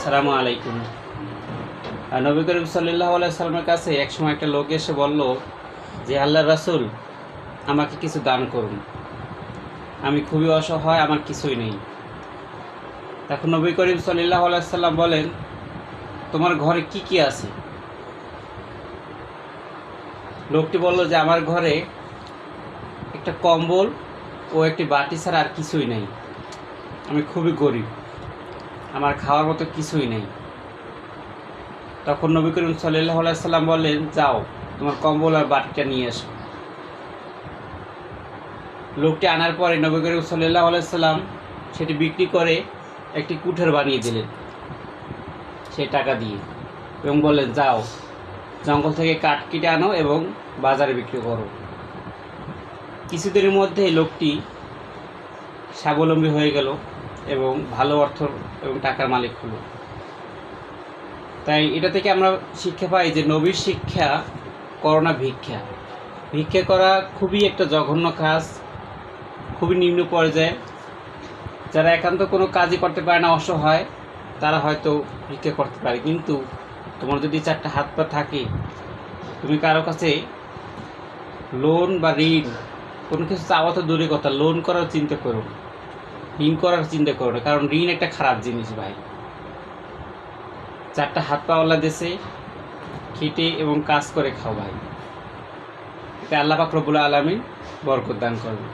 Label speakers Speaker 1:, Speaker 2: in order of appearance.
Speaker 1: আসসালামু আলাইকুম। নবী করিম সাল্লাল্লাহু আলাইহি সাল্লামের কাছে একসময় একটা লোক এসে বলল যে, আল্লাহর রাসূল, আমাকে কিছু দান করুন, আমি খুবই অসহায়, আমার কিছুই নেই। তখন নবী করিম সাল্লাল্লাহু আলাইহি সাল্লাম বলেন, তোমার ঘরে কি কি আছে? লোকটি বলল যে, আমার ঘরে একটা কম্বল ও একটি বাটি ছাড়া আর কিছুই নেই, আমি খুবই গরিব, আমার খাওয়ার মতো কিছুই নেই। তখন নবী করিম সাল্লাল্লাহু আলাইহি সাল্লাম বললেন, যাও, তোমার কম্বল আর বাটিটা নিয়ে এসো। লোকটি আনার পরে নবী করিম সাল্লাল্লাহু আলাইহি সাল্লাম সেটি বিক্রি করে একটি কুঠের বানিয়ে দিলেন সেই টাকা দিয়ে, এবং বললেন, যাও, জঙ্গল থেকে কাঠ কেটে আনো এবং বাজারে বিক্রি করো। কিছুদিনের মধ্যেই লোকটি স্বাবলম্বী হয়ে গেল এবং ভালো অর্থ এবং টাকার মালিক হলো। তাই এটা থেকে আমরা শিক্ষা পাই যে নবীর শিক্ষা করো না ভিক্ষা। ভিক্ষা করা খুবই একটা জঘন্য কাজ, খুবই নিম্ন পর্যায়ে। যারা একান্ত কোনো কাজই করতে পারে না, অসহায়, তারা হয়তো ভিক্ষা করতে পারে। কিন্তু তোমার যদি চারটা হাত পা থাকে, তুমি কারো কাছে লোন বা ঋণ কোনো কিছু চাওয়া তো দূরের কথা, লোন করার চিন্তা করো, ঋণ করার চিন্তা করো না। কারণ ঋণ একটা খারাপ জিনিস ভাই। চারটা হাত পাওয়ালা দেশে খেটে এবং কাজ করে খাও ভাই, এটা আল্লাহ পাক রব্বুল আলামিন বরকত দান করবে।